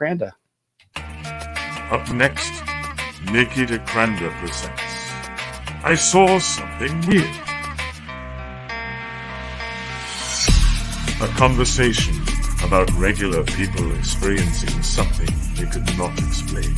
Kranda. Up next, Nikita Kranda presents I Saw Something Weird. A conversation about regular people experiencing something they could not explain.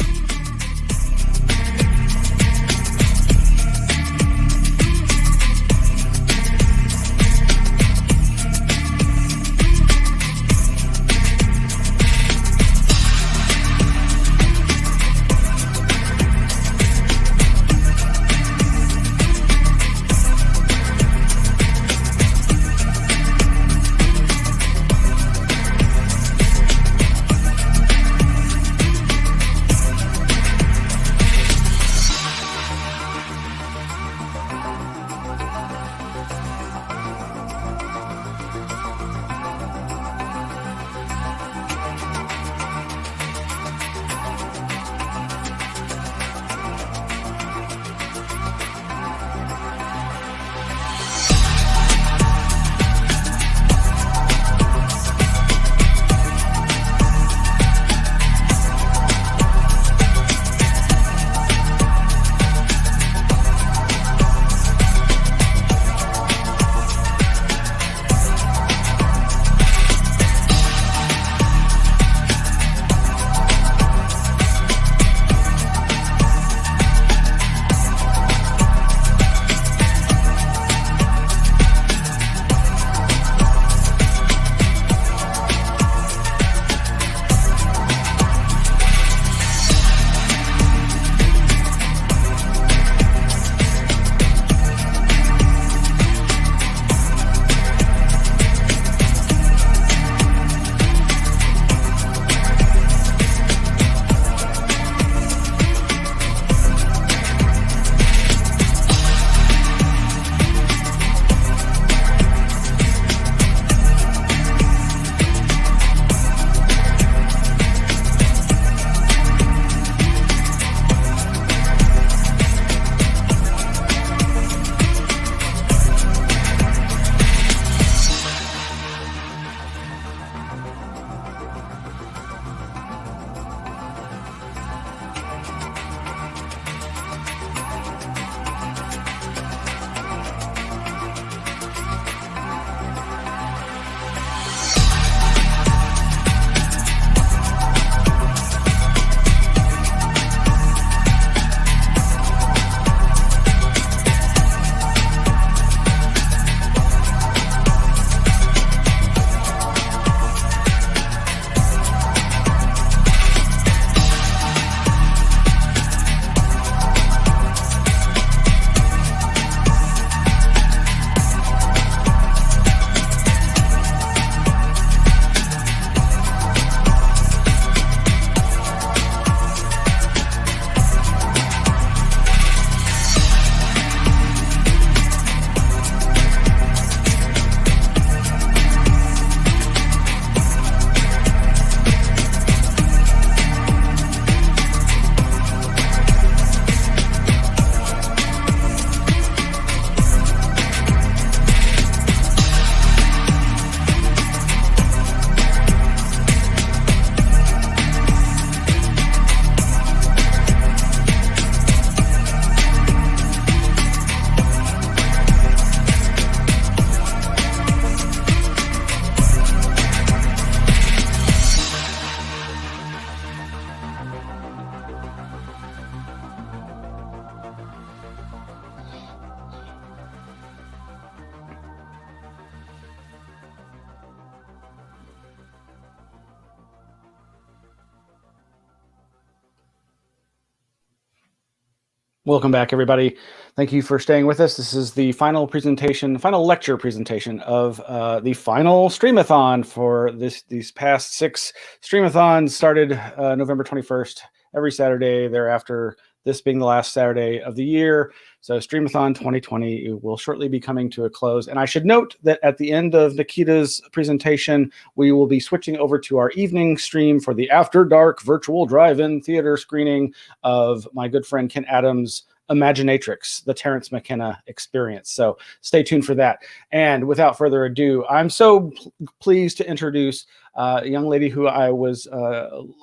Welcome back, everybody. Thank you for staying with us. This is the final lecture presentation of the final Streamathon for these past 6 Streamathons. Started November 21st, every Saturday thereafter, this being the last Saturday of the year. So Streamathon 2020 will shortly be coming to a close. And I should note that at the end of Nikita's presentation, we will be switching over to our evening stream for the After Dark virtual drive-in theater screening of my good friend Ken Adams' Imaginatrix, the Terrence McKenna experience. So stay tuned for that. And without further ado, I'm so pleased to introduce a young lady who I was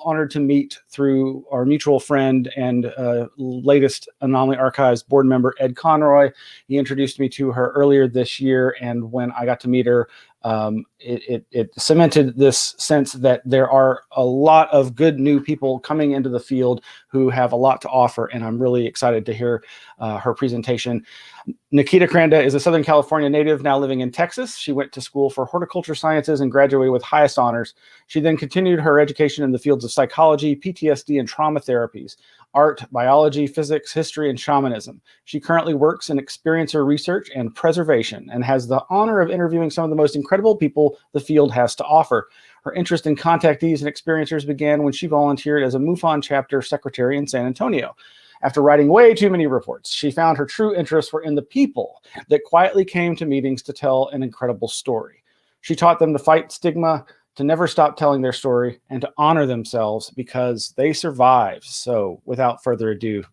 honored to meet through our mutual friend and latest Anomaly Archives board member, Ed Conroy. He introduced me to her earlier this year, and when I got to meet her, it cemented this sense that there are a lot of good new people coming into the field who have a lot to offer, and I'm really excited to hear her presentation. Nikita Kranda is a Southern California native now living in Texas. She went to school for horticulture sciences and graduated with highest honors. She then continued her education in the fields of psychology, PTSD, and trauma therapies, art, biology, physics, history, and shamanism. She currently works in experiencer research and preservation and has the honor of interviewing some of the most incredible people the field has to offer. Her interest in contactees and experiencers began when she volunteered as a MUFON chapter secretary in San Antonio. After writing way too many reports, she found her true interests were in the people that quietly came to meetings to tell an incredible story. She taught them to fight stigma, to never stop telling their story, and to honor themselves because they survived. So without further ado,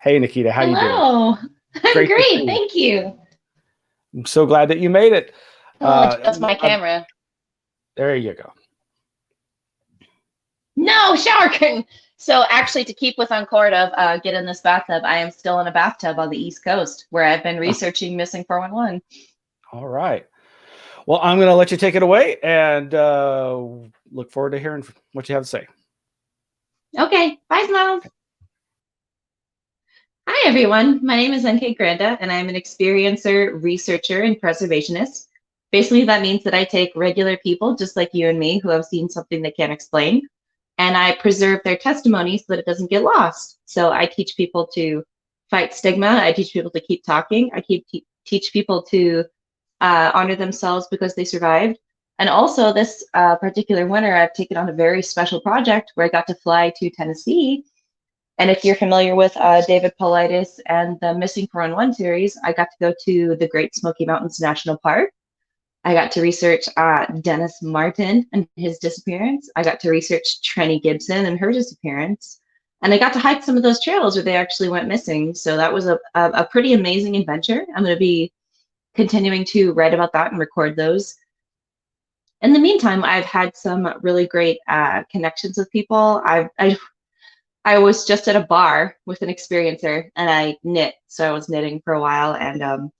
hey, Nikita, how you doing? Hello. I'm great. Thank you. I'm so glad that you made it. That's my camera. There you go. No, shower curtain. So actually, to keep with Encore of get in this bathtub, I am still in a bathtub on the East Coast where I've been researching missing 411. All right. Well, I'm going to let you take it away and look forward to hearing what you have to say. Okay. Bye, Smiles. Hi, everyone. My name is Nikita Kranda, and I'm an experiencer, researcher, and preservationist. Basically, that means that I take regular people, just like you and me, who have seen something they can't explain, and I preserve their testimony so that it doesn't get lost. So I teach people to fight stigma. I teach people to keep talking. I teach people to honor themselves because they survived. And also this particular winter, I've taken on a very special project where I got to fly to Tennessee. And if you're familiar with David Paulides and the Missing 411 series, I got to go to the Great Smoky Mountains National Park. I got to research Dennis Martin and his disappearance. I got to research Trenny Gibson and her disappearance. And I got to hike some of those trails where they actually went missing. So that was a pretty amazing adventure. I'm going to be continuing to write about that and record those. In the meantime, I've had some really great connections with people. I was just at a bar with an experiencer and I knit. So I was knitting for a while, and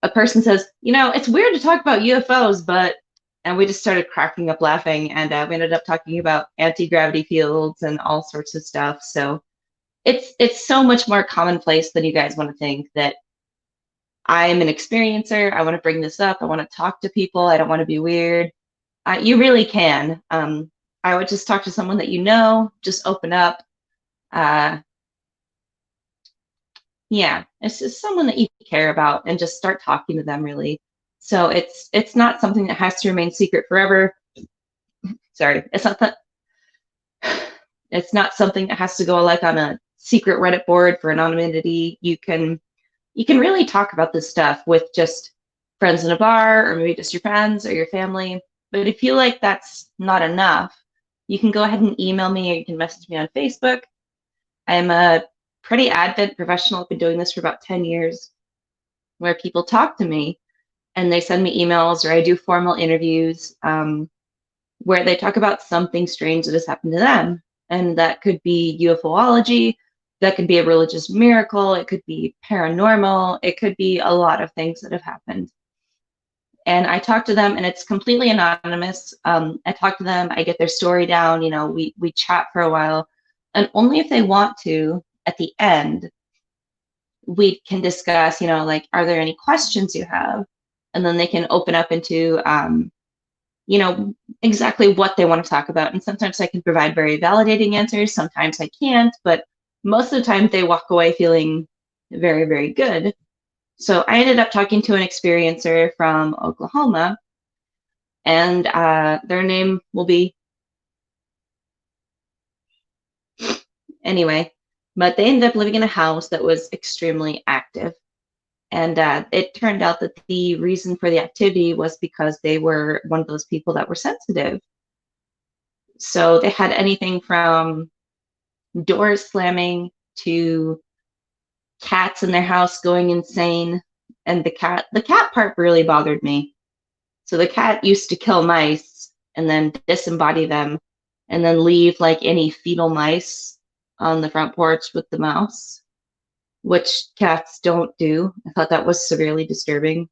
a person says, you know, it's weird to talk about UFOs, and we just started cracking up laughing, and we ended up talking about anti-gravity fields and all sorts of stuff. So it's so much more commonplace than you guys want to think that I'm an experiencer. I want to bring this up. I want to talk to people. I don't want to be weird. You really can. I would just talk to someone that you know, just open up. Yeah, it's just someone that you care about and just start talking to them, really. So it's not something that has to remain secret forever. Sorry, it's not something that has to go like on a secret Reddit board for anonymity. You can really talk about this stuff with just friends in a bar, or maybe just your friends or your family. But if you feel like that's not enough, you can go ahead and email me, or you can message me on Facebook. I'm a pretty avid professional. I've been doing this for about 10 years, where people talk to me and they send me emails, or I do formal interviews where they talk about something strange that has happened to them. And that could be UFOlogy, that could be a religious miracle, it could be paranormal, it could be a lot of things that have happened. And I talk to them, and it's completely anonymous. I talk to them, I get their story down, you know, we chat for a while, and only if they want to, at the end, we can discuss, you know, like, are there any questions you have? And then they can open up into, you know, exactly what they want to talk about. And sometimes I can provide very validating answers, sometimes I can't, but most of the time they walk away feeling very, very good. So I ended up talking to an experiencer from Oklahoma, and their name will be, anyway, but they ended up living in a house that was extremely active. And it turned out that the reason for the activity was because they were one of those people that were sensitive. So they had anything from doors slamming to, you know, exactly what they want to talk about. And sometimes I can provide very validating answers, sometimes I can't, but most of the time they walk away feeling very, very good. So I ended up talking to an experiencer from Oklahoma, and their name will be, cats in their house going insane. And the cat part really bothered me. So the cat used to kill mice and then disembody them and then leave like any fetal mice on the front porch with the mouse, which cats don't do. I thought that was severely disturbing.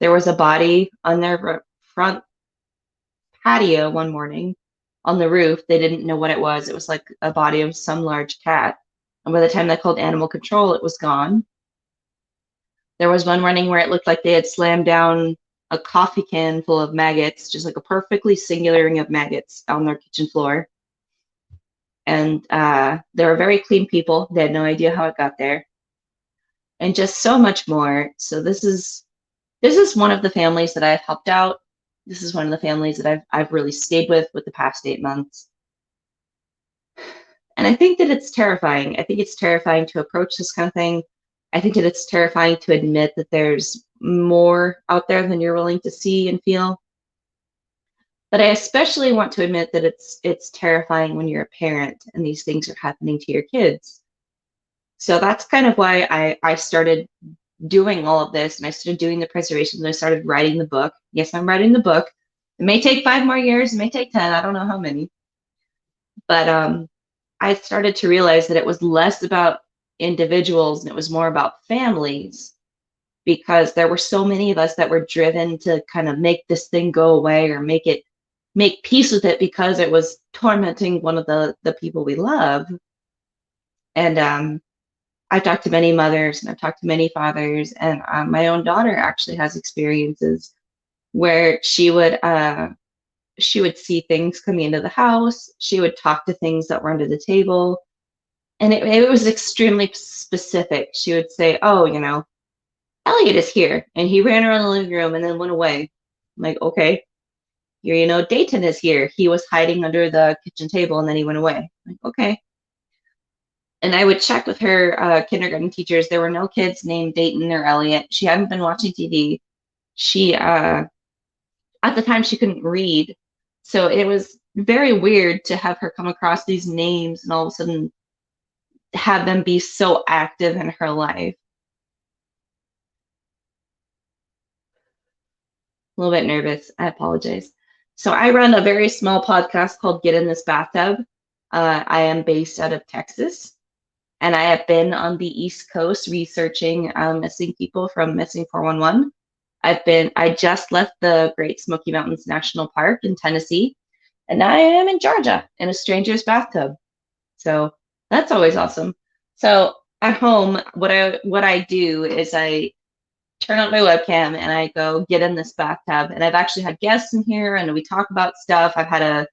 There was a body on their front patio one morning on the roof. They didn't know what it was. It was like a body of some large cat. And by the time they called animal control, it was gone. There was one morning where it looked like they had slammed down a coffee can full of maggots, just like a perfectly singular ring of maggots on their kitchen floor. And they were very clean people. They had no idea how it got there. And just so much more. So this is one of the families that I've helped out. This is one of the families that I've really stayed with the past 8 months. And I think that it's terrifying. I think it's terrifying to approach this kind of thing. I think that it's terrifying to admit that there's more out there than you're willing to see and feel. But I especially want to admit that it's terrifying when you're a parent and these things are happening to your kids. So that's kind of why I started doing all of this, and I started doing the preservations, and I started writing the book. Yes, I'm writing the book. It may take 5 more years, it may take 10, I don't know how many. But I started to realize that it was less about individuals and it was more about families, because there were so many of us that were driven to kind of make this thing go away or make peace with it because it was tormenting one of the people we love. And I've talked to many mothers and I've talked to many fathers, and my own daughter actually has experiences where she would see things coming into the house. She would talk to things that were under the table, and it was extremely specific. She would say, "Oh, Elliot is here," and he ran around the living room and then went away. I'm like, okay. Here, Dayton is here. He was hiding under the kitchen table and then he went away. I'm like, okay. And I would check with her kindergarten teachers. There were no kids named Dayton or Elliot. She hadn't been watching TV. She, at the time, she couldn't read. So it was very weird to have her come across these names and all of a sudden have them be so active in her life. A little bit nervous. I apologize. So I run a very small podcast called Get in This Bathtub. I am based out of Texas. And I have been on the East Coast researching missing people from Missing 411. I just left the Great Smoky Mountains National Park in Tennessee, and now I am in Georgia in a stranger's bathtub. So that's always awesome. So at home, what I do is I turn on my webcam and I go get in this bathtub. And I've actually had guests in here and we talk about stuff. I've had a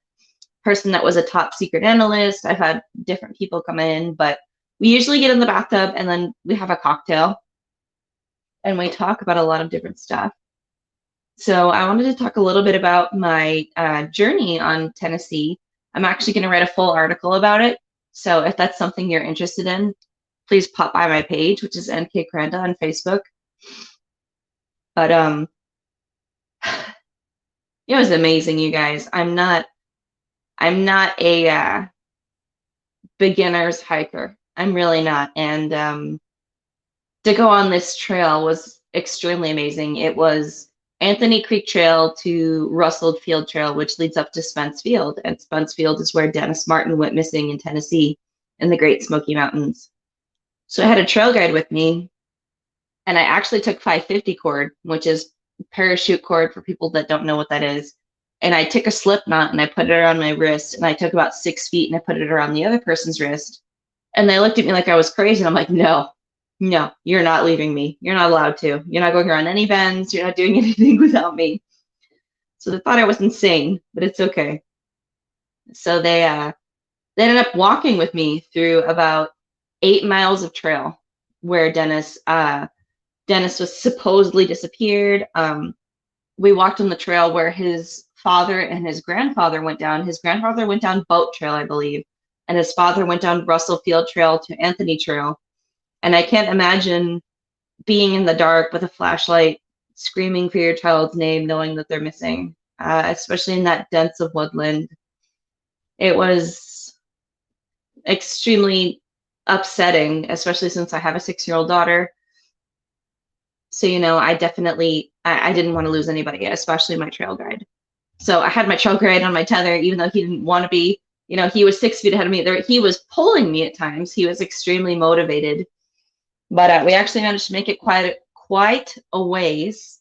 person that was a top secret analyst. I've had different people come in, but we usually get in the bathtub and then we have a cocktail and we talk about a lot of different stuff. So I wanted to talk a little bit about my journey on Tennessee. I'm actually going to write a full article about it. So if that's something you're interested in, please pop by my page, which is NK Kranda on Facebook. But it was amazing, you guys. I'm not a beginner's hiker. I'm really not. And to go on this trail was extremely amazing. It was Anthony Creek Trail to Russell Field Trail, which leads up to Spence Field. And Spence Field is where Dennis Martin went missing in Tennessee in the Great Smoky Mountains. So I had a trail guide with me, and I actually took 550 cord, which is parachute cord for people that don't know what that is. And I took a slip knot and I put it around my wrist, and I took about 6 feet and I put it around the other person's wrist. And they looked at me like I was crazy. And I'm like, no, you're not leaving me. You're not allowed to. You're not going around any bends. You're not doing anything without me. So they thought I was insane, but it's okay. So they ended up walking with me through about 8 miles of trail where Dennis was supposedly disappeared. We walked on the trail where his father and his grandfather went down. His grandfather went down Boat Trail, I believe, and his father went down Russell Field Trail to Anthony Trail. And I can't imagine being in the dark with a flashlight, screaming for your child's name, knowing that they're missing, especially in that dense of woodland. It was extremely upsetting, especially since I have a 6-year-old daughter. So, you know, I definitely, I didn't want to lose anybody, especially my trail guide. So I had my trail guide on my tether, even though he didn't want to be, you know, he was 6 feet ahead of me. He was pulling me at times. He was extremely motivated, but we actually managed to make it quite a ways.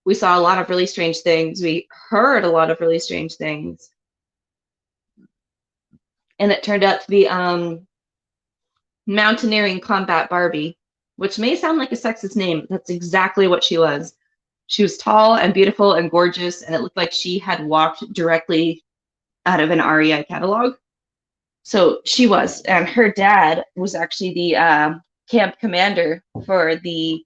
We saw a lot of really strange things. We heard a lot of really strange things. And it turned out to be Mountaineering Combat Barbie, which may sound like a sexist name. That's exactly what she was. She was tall and beautiful and gorgeous, and it looked like she had walked directly out of an REI catalog. So she was, and her dad was actually the camp commander for the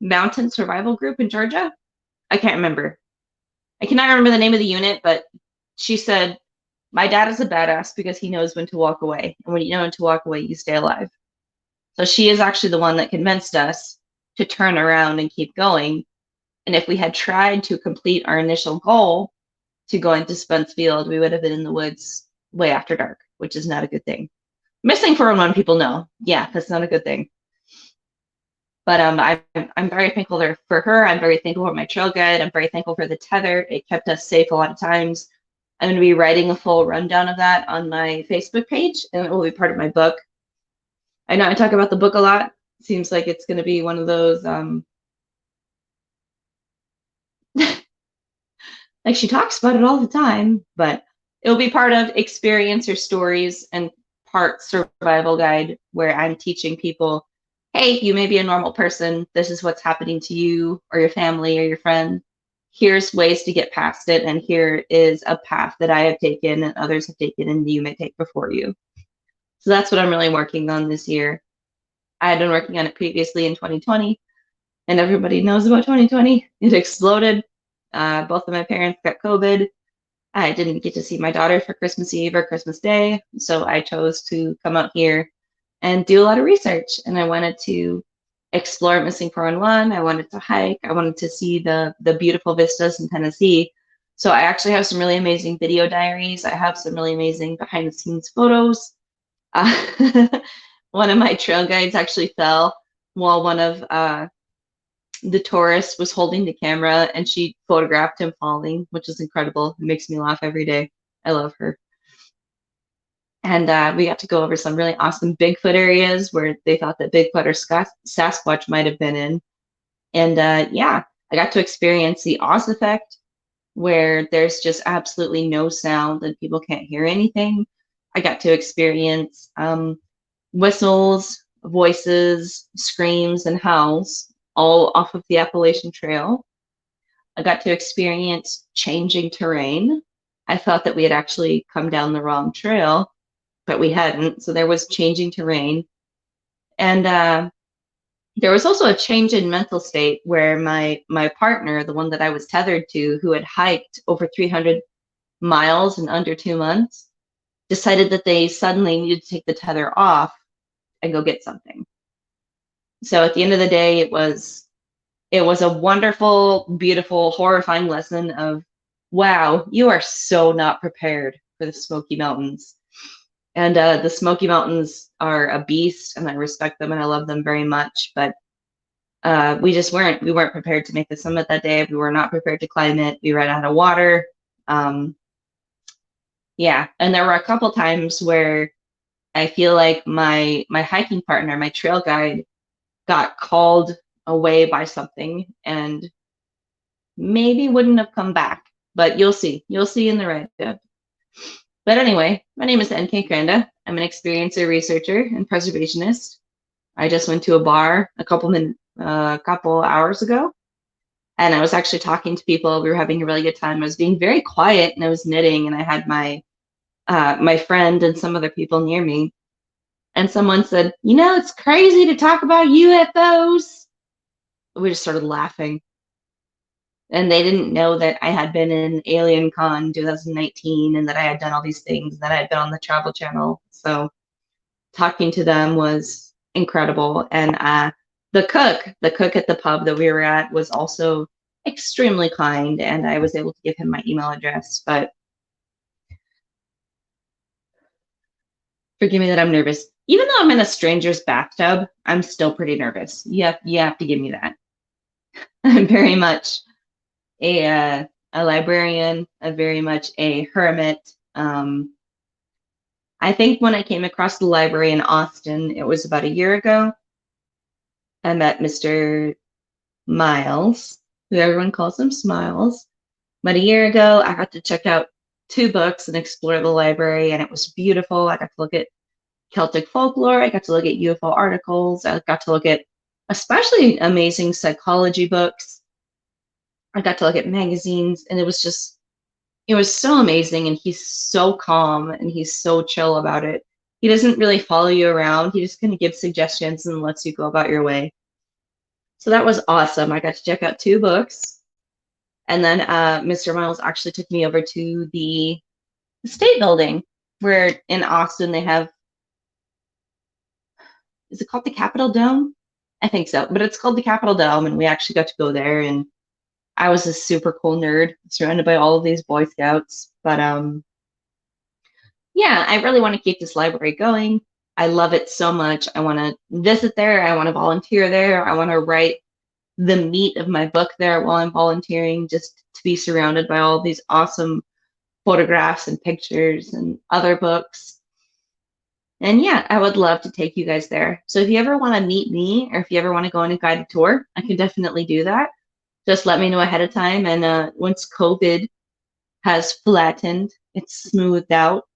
mountain survival group in Georgia. I can't remember. I cannot remember the name of the unit, but she said, my dad is a badass because he knows when to walk away. And when you know when to walk away, you stay alive. So she is actually the one that convinced us to turn around and keep going. And if we had tried to complete our initial goal to go into Spence Field, we would have been in the woods way after dark, which is not a good thing. Missing 411 people know. Yeah, that's not a good thing. But I'm very thankful for her. I'm very thankful for my trail guide. I'm very thankful for the tether. It kept us safe a lot of times. I'm going to be writing a full rundown of that on my Facebook page, and it will be part of my book. I know I talk about the book a lot. Seems like it's going to be one of those, like she talks about it all the time, but it'll be part of experiencer stories and part survival guide, where I'm teaching people, hey, you may be a normal person. This is what's happening to you or your family or your friend. Here's ways to get past it, and here is a path that I have taken and others have taken and you may take before you. So that's what I'm really working on this year. I had been working on it previously in 2020, and everybody knows about 2020. It exploded. Both of my parents got COVID. I didn't get to see my daughter for Christmas Eve or Christmas Day, so I chose to come out here and do a lot of research. And I wanted to explore Missing 411. I wanted to hike. I wanted to see the beautiful vistas in Tennessee. So I actually have some really amazing video diaries. I have some really amazing behind the scenes photos. One of my trail guides actually fell while one of the tourist was holding the camera, and she photographed him falling, which is incredible. It makes me laugh every day. I love her. And we got to go over some really awesome Bigfoot areas where they thought that Bigfoot or Sasquatch might have been in. And yeah, I got to experience the Oz effect, where there's just absolutely no sound and people can't hear anything. I got to experience whistles, voices, screams, and howls, all off of the Appalachian Trail. I got to experience changing terrain. I thought that we had actually come down the wrong trail, but we hadn't. So there was changing terrain. And there was also a change in mental state, where my partner, the one that I was tethered to, who had hiked over 300 miles in under 2 months, decided that they suddenly needed to take the tether off and go get something. So at the end of the day, it was a wonderful, beautiful, horrifying lesson of, wow, you are so not prepared for the Smoky Mountains. And the Smoky Mountains are a beast, and I respect them and I love them very much. But we weren't prepared to make the summit that day. We were not prepared to climb it. We ran out of water. Yeah, and there were a couple times where I feel like my hiking partner, my trail guide, got called away by something and maybe wouldn't have come back. But you'll see in the write-up. But anyway, my name is Nikita Kranda. I'm an experiencer, researcher, and preservationist. I just went to a bar a couple hours ago, and I was actually talking to people. We were having a really good time. I was being very quiet, and I was knitting, and I had my my friend and some other people near me. And someone said, you know, it's crazy to talk about UFOs. We just started laughing. And they didn't know that I had been in Alien Con 2019 and that I had done all these things, and that I had been on the Travel Channel. So talking to them was incredible. And the cook at the pub that we were at was also extremely kind, and I was able to give him my email address. But Forgive me that I'm nervous. Even though I'm in a stranger's bathtub, I'm still pretty nervous. You have to give me that. I'm very much a librarian, very much a hermit. I think when I came across the library in Austin, it was about a year ago. I met Mr. Miles, who everyone calls him Smiles. But a year ago, I got to check out 2 books and explore the library, and it was beautiful. I got to look at Celtic folklore. I got to look at UFO articles. I got to look at especially amazing psychology books. I got to look at magazines, and it was so amazing. And he's so calm and he's so chill about it. He doesn't really follow you around. He just kind of gives suggestions and lets you go about your way. So that was awesome. I got to check out 2 books. And then Mr. Miles actually took me over to the state building, where in Austin they have, is it called the Capitol Dome? I think so, but it's called the Capitol Dome, and we actually got to go there, and I was a super cool nerd surrounded by all of these Boy Scouts. But yeah, I really want to keep this library going. I love it so much. I want to visit there. I want to volunteer there. I want to write the meat of my book there while I'm volunteering, just to be surrounded by all these awesome photographs and pictures and other books. And yeah, I would love to take you guys there. So if you ever want to meet me, or if you ever want to go on a guided tour, I can definitely do that. Just let me know ahead of time. And once COVID has flattened, it's smoothed out,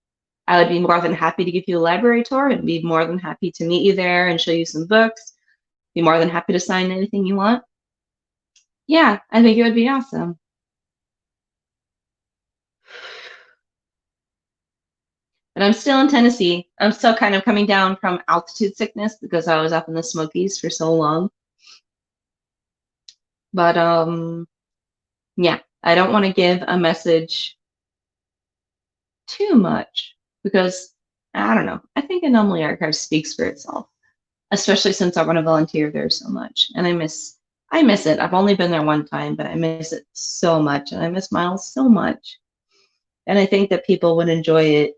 I would be more than happy to give you a library tour and be more than happy to meet you there and show you some books. Be more than happy to sign anything you want. Yeah, I think it would be awesome. But I'm still in Tennessee. I'm still kind of coming down from altitude sickness because I was up in the Smokies for so long. But yeah, I don't want to give a message too much because I don't know. I think Anomaly Archives speaks for itself, especially since I want to volunteer there so much. And I miss it. I've only been there one time, but I miss it so much, and I miss Miles so much. And I think that people would enjoy it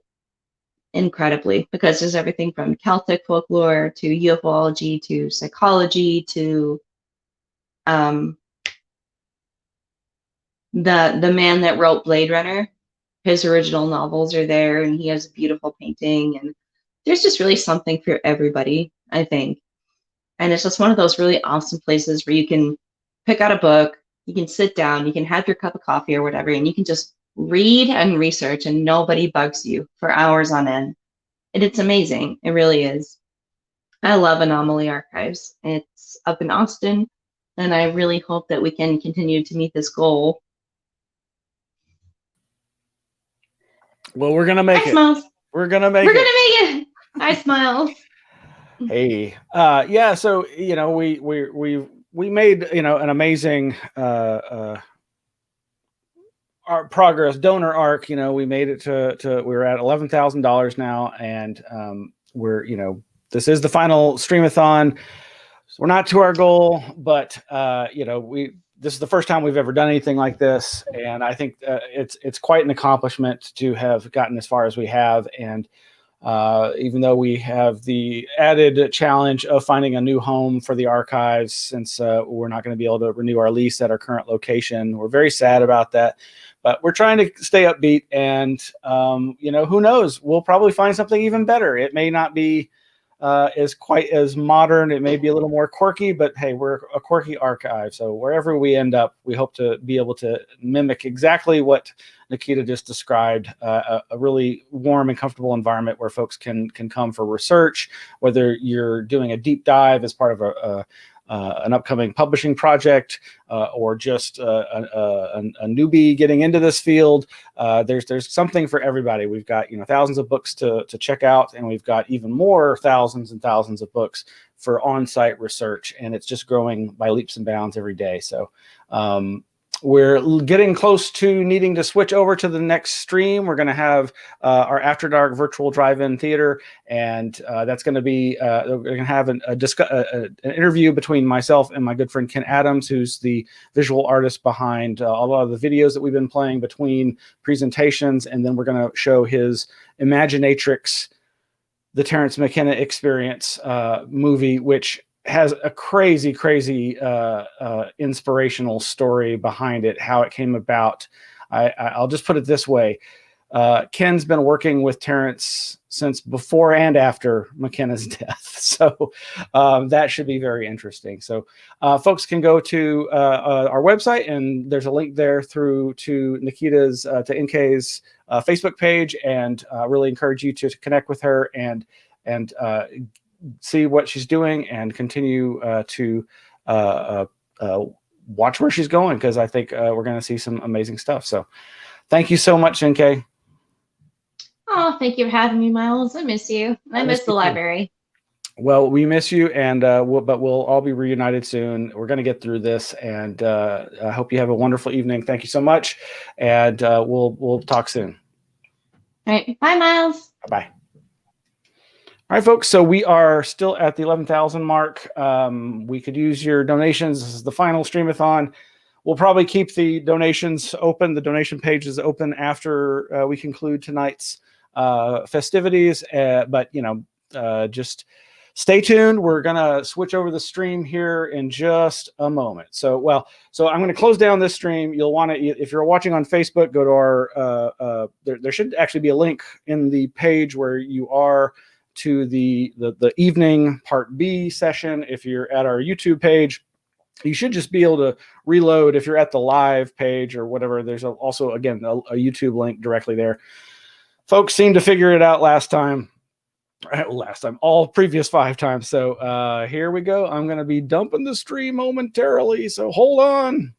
incredibly because there's everything from Celtic folklore to UFOlogy to psychology to the man that wrote Blade Runner. His original novels are there, and he has a beautiful painting, and there's just really something for everybody, I think. And it's just one of those really awesome places where you can pick out a book, you can sit down, you can have your cup of coffee or whatever, and you can just read and research, and nobody bugs you for hours on end. And it's amazing. It really is. I love Anomaly Archives. It's up in Austin, and I really hope that we can continue to meet this goal. Well, we're gonna make Hi, it. Smiles. We're gonna make it. Hi, Smiles. Hey, yeah. So we made an amazing our progress donor arc. We made it to we're at $11,000 now, and we're this is the final Streamathon. We're not to our goal, but this is the first time we've ever done anything like this, and I think it's quite an accomplishment to have gotten as far as we have. And even though we have the added challenge of finding a new home for the archives, since we're not going to be able to renew our lease at our current location, we're very sad about that. But we're trying to stay upbeat, and who knows? We'll probably find something even better. It may not be is quite as modern. It may be a little more quirky, but hey, we're a quirky archive. So wherever we end up, we hope to be able to mimic exactly what Nikita just described, a really warm and comfortable environment where folks can come for research, whether you're doing a deep dive as part of an upcoming publishing project, or just a newbie getting into this field. There's something for everybody. We've got thousands of books to check out, and we've got even more thousands and thousands of books for on-site research, and it's just growing by leaps and bounds every day. So we're getting close to needing to switch over to the next stream. We're going to have our After Dark virtual drive-in theater, and that's going to be we're going to have an interview between myself and my good friend Ken Adams, who's the visual artist behind a lot of the videos that we've been playing between presentations, and then we're going to show his Imaginatrix the Terrence McKenna Experience movie, which has a crazy inspirational story behind it, how it came about. I'll just put it this way. Ken's been working with Terrence since before and after McKenna's death. So that should be very interesting. So folks can go to our website, and there's a link there through to Nikita's, to NK's Facebook page, and really encourage you to connect with her and see what she's doing and continue to watch where she's going, because I think we're going to see some amazing stuff. So thank you so much, NK. Oh, thank you for having me, Miles. I miss you. I miss the library. Well, we miss you, and but we'll all be reunited soon. We're going to get through this, and I hope you have a wonderful evening. Thank you so much, and we'll talk soon. All right. Bye, Miles. Bye. All right, folks. So we are still at the 11,000 mark. We could use your donations. This is the final Streamathon. We'll probably keep the donations open. The donation page is open after we conclude tonight's festivities. But, just stay tuned. We're going to switch over the stream here in just a moment. So I'm going to close down this stream. You'll want to, if you're watching on Facebook, go to our, there should actually be a link in the page where you are to the evening part B session. If you're at our YouTube page, you should just be able to reload. If you're at the live page or whatever, there's also, again, a YouTube link directly there. Folks seemed to figure it out last time, all previous 5 times. So here we go. I'm going to be dumping the stream momentarily, so hold on.